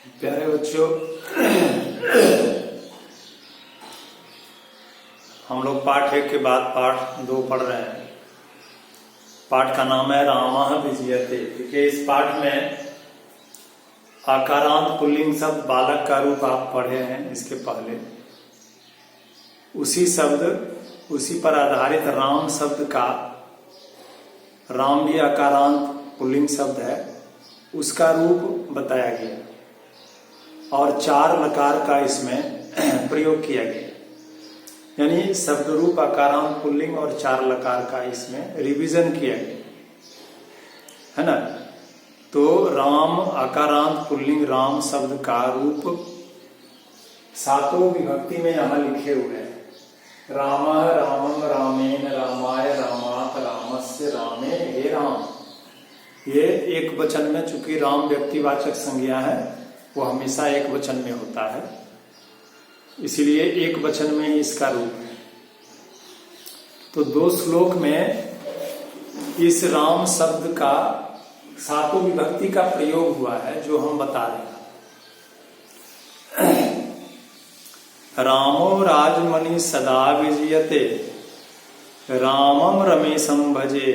प्यारे बच्चों, हम लोग पाठ 1 के बाद पाठ 2 पढ़ रहे हैं। पाठ का नाम है रामः विजयते। देखिए, इस पाठ में आकारांत पुल्लिंग शब्द बालक का रूप आप पढ़े हैं इसके पहले। उसी पर आधारित राम शब्द का, राम भी आकारांत पुल्लिंग शब्द है, उसका रूप बताया गया और 4 लकार का इसमें प्रयोग किया गया। यानी शब्द रूप आकारांत पुल्लिंग और 4 लकार का इसमें रिवीजन किया गया है ना। तो राम आकारांत पुल्लिंग राम शब्द का रूप 7 विभक्ति में यहाँ लिखे हुए हैं। रामः रामम रामेण रामाय रामात रामस्य रामे हे राम। ये एक वचन में, चूंकि राम व्यक्तिवाचक संज्ञा है, वो हमेशा एक वचन में होता है, इसीलिए एक वचन में ही इसका रूप है। तो 2 श्लोक में इस राम शब्द का 7 विभक्ति का प्रयोग हुआ है, जो हम बता रहे हैं। रामो राजमणि सदा विजयते, रामम रमेशम भजे,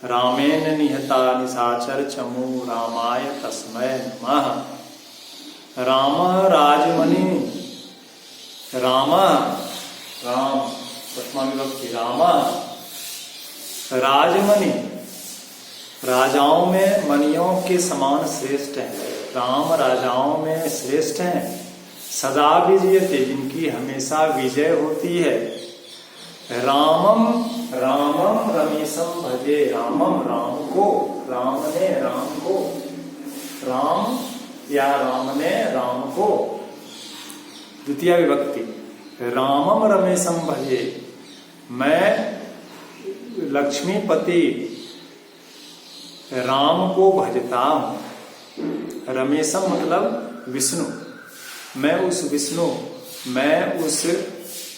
रामेण निहता निशाचर चमू, रामाय तस्मै नमः। राम राजमणि, राम प्रथमा विभक्ति, राम राजमणि, राजाओं में मणियों के समान श्रेष्ठ हैं। राम राजाओं में श्रेष्ठ हैं। सदा विजयते, जिनकी हमेशा विजय होती है। रामम रामम रमेशम भजे, रामम राम को, राम ने राम को, राम या राम ने राम को। द्वितीय विभक्ति, रामम रमेशम भजे, मैं लक्ष्मीपति राम को भजता हूं। रमेशम मतलब विष्णु, मैं उस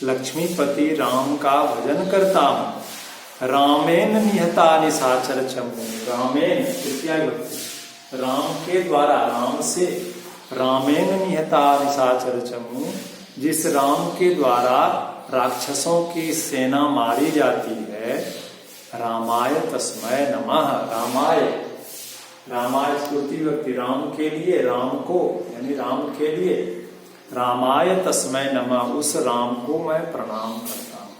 लक्ष्मीपति राम का भजन करता हूं। रामेण निहता निशाचर चमू, रामेण तृतीया विभक्ति, राम के द्वारा, राम से, रामेण निहता निशाचर चमू, जिस राम के द्वारा राक्षसों की सेना मारी जाती है। रामाय तस्मै नमः, रामाय स्तुति व्यक्ति, राम के लिए, राम को यानी राम के लिए। रामाय तस्मै नमः, उस राम को मैं प्रणाम करता हूं।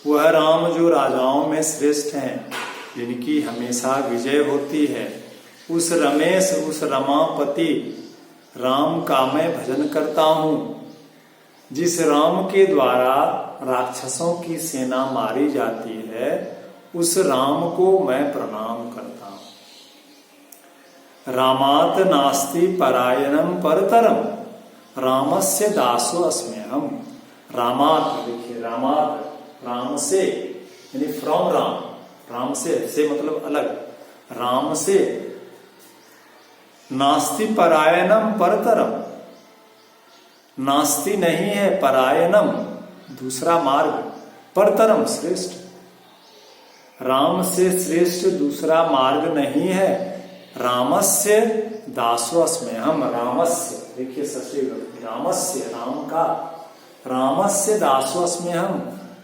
वह राम जो राजाओं में श्रेष्ठ हैं, जिनकी हमेशा विजय होती है, उस रमेश, उस रमापति राम का मैं भजन करता हूं। जिस राम के द्वारा राक्षसों की सेना मारी जाती है, उस राम को मैं प्रणाम करता हूं। रामात नास्ति परायणम परतरम, रामस्य दासो अस्म्यहम्। रामात, देखिए रामात, राम से यानी फ्रॉम राम, राम से मतलब अलग, राम से। नास्ति परायणम परतरम, नास्ति नहीं है, परायणम दूसरा मार्ग, परतरम श्रेष्ठ, राम से श्रेष्ठ दूसरा मार्ग नहीं है। रामस्य दासो अस्म्यहम्, रामस्य, देखिए षष्ठी विभक्ति, रामस्य राम का, रामस्य दासो अस्म्यहम्,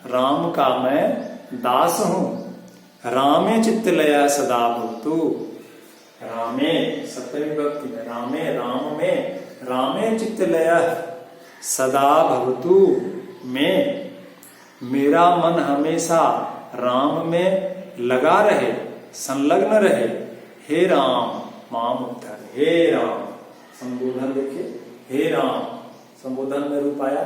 राम का मैं दास हूं। रामे चित्तलया सदा भवतु, रामे सप्तमी विभक्ति में, रामे राम में, रामे चित्तलया सदा भवतु, में मेरा मन हमेशा राम में लगा रहे, संलग्न रहे। हे राम माम उद्धर, हे राम संबोधन, देखिए हे राम संबोधन में रूप आया,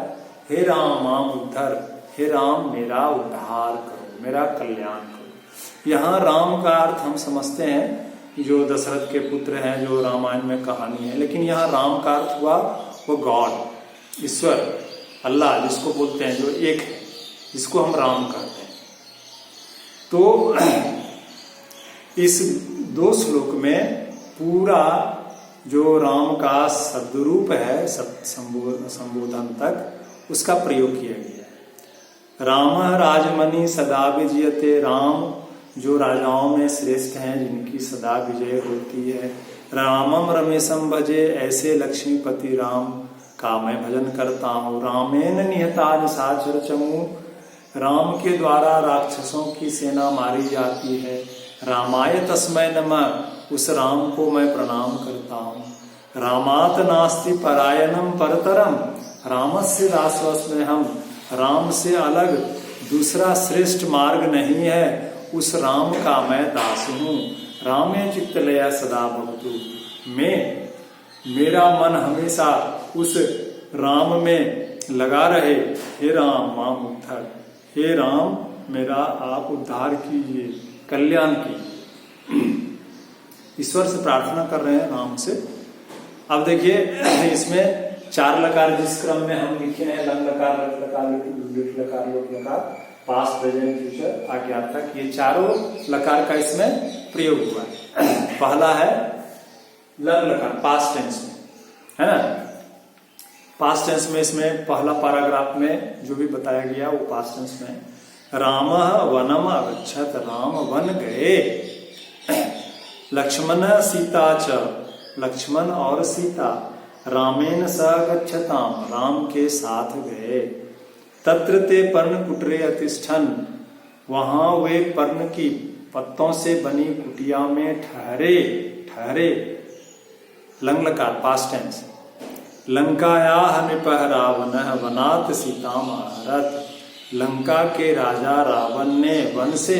हे राम माम उद्धर, हे राम मेरा उद्धार करो, मेरा कल्याण करो। यहाँ राम का अर्थ हम समझते हैं जो दशरथ के पुत्र हैं, जो रामायण में कहानी है, लेकिन यहाँ राम का अर्थ हुआ वो गॉड, ईश्वर, अल्लाह जिसको बोलते हैं, जो एक है, जिसको हम राम कहते हैं। तो इस 2 श्लोक में पूरा जो राम का शब्द रूप है, संबोधन तक, उसका प्रयोग किया गया है। रामः राजमणि सदा विजयते, राम जो राजाओं में श्रेष्ठ हैं, जिनकी सदा विजय होती है। रामम रमेशम भजे, ऐसे लक्ष्मीपति राम का मैं भजन करता हूँ। रामेन निहता निशाचर चमू, राम के द्वारा राक्षसों की सेना मारी जाती है। रामाय तस्मै नमः, उस राम को मैं प्रणाम करता हूँ। रामात नास्ति परायणम परतरम, रामस्य दासोऽस्मि हम, राम से अलग दूसरा श्रेष्ठ मार्ग नहीं है, उस राम का मैं दास हूँ। रामे चित्तलया सदा भवतु, मेरा मन हमेशा उस राम में लगा रहे। हे राम माम उद्धार, हे राम मेरा आप उद्धार कीजिए, कल्याण कीजिए। ईश्वर से प्रार्थना कर रहे हैं राम से। अब देखिए इसमें 4 लकार जिस क्रम में हम लिखे हैं, लंग लकार, लट लकार, लिट लकार, लोट लकार, पास्ट प्रेजेंट फ्यूचर, आज्ञार्थक, ये चारों लकार का इसमें प्रयोग हुआ है। पहला है लंग लकार पास्ट टेंस में, है ना। पास्ट टेंस में इसमें पहला पैराग्राफ में जो भी बताया गया वो पास्ट टेंस में। रामः वनम अगच्छत, राम वन गए। लक्ष्मण सीता च, लक्ष्मण और सीता रामेन सह गच्छताम, राम के साथ गए। तत्र ते पर्णकुटीरे अतिष्ठन्, वहां वे पर्ण की पत्तों से बनी कुटिया में ठहरे। लंगलकार पास्ट टेंस। लंकायाः नृपः रावणः वनात् सीताम् आहरत्, लंका के राजा रावण ने वन से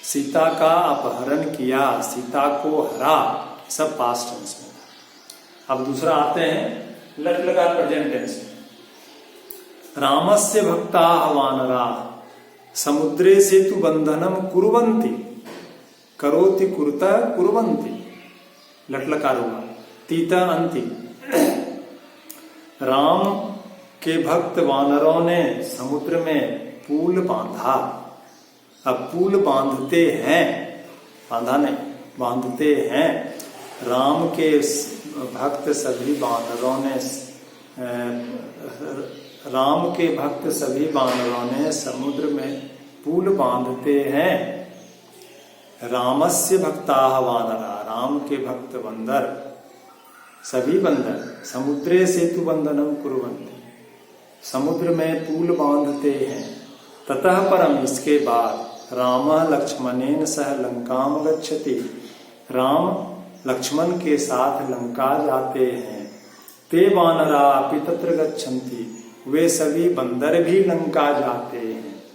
सीता का अपहरण किया, सीता को हरा। सब पास्ट टेंस में। अब दूसरा आते हैं लट लकार प्रेजेंट टेंस में। रामस्य भक्ताः वानराः समुद्रे सेतु बंधनम कुर्वन्ति, करोति कुरुतः कुर्वन्ति, लट लकार हुआ। तीता अंति, राम के भक्त वानरों ने समुद्र में पुल बांधा। अब पुल बांधते हैं, बांधा नहीं, बांधते हैं। राम के भक्त सभी वानरों ने, राम के भक्त सभी वानरों ने समुद्र में पुल बांधते हैं। रामस्य भक्ताः वानरा, राम के भक्त बंदर, सभी बंदर समुद्रे सेतु बंधनम कुर्वन्ति, समुद्र में पुल बांधते हैं। ततः परम, इसके बाद रामः लक्ष्मणेन सह लंकाम गच्छति, राम लक्ष्मण के साथ लंका जाते हैं। ते वानरा अपि तत्र गच्छन्ति, वे सभी बंदर भी लंका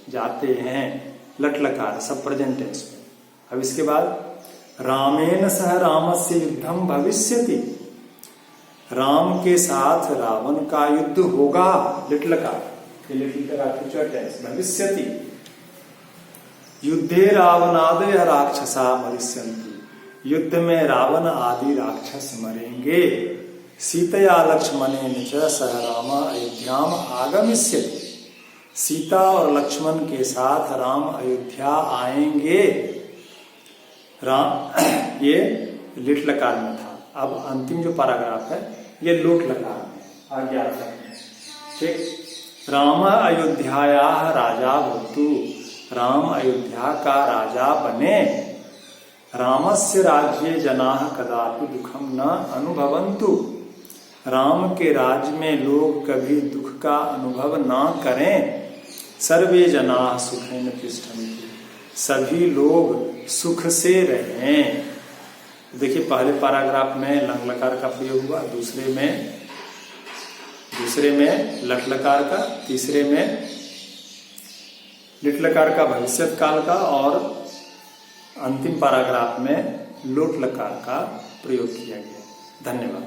जाते हैं। लट लकार सब प्रेजेंट टेंस में। अब इसके बाद रामेन सह रामस्य युद्धम भविष्यति, राम के साथ रावण का युद्ध होगा। लिट लकार फ्यूचर टेंस। भविष्यति, युद्धे रावणादय राक्षसा मरिष्यन्ति, युद्ध में रावण आदि राक्षस मरेंगे। सीतया लक्ष्मणेन च सह राम अयोध्याम आगमिष्यति, सीता और लक्ष्मण के साथ राम अयोध्या आएंगे। राम ये लिट लकार में था। अब अंतिम जो पैराग्राफ है ये लोट लकार में आगे आता है। ठीक, राम अयोध्यायाः राजा भवतु, राम अयोध्या का राजा बने। रामस्य राज्ये जनाः कदापि दुखम न अनुभवन्तु, राम के राज्य में लोग कभी दुख का अनुभव ना करें। सर्वे जनाः सुखेन तिष्ठन्ति, सभी लोग सुख से रहें। देखिए पहले पैराग्राफ में लंग लकार का प्रयोग हुआ, दूसरे में लट लकार का, तीसरे में लिट लकार का भविष्यत काल का, और अंतिम पैराग्राफ में लोट लकार का प्रयोग किया गया। धन्यवाद।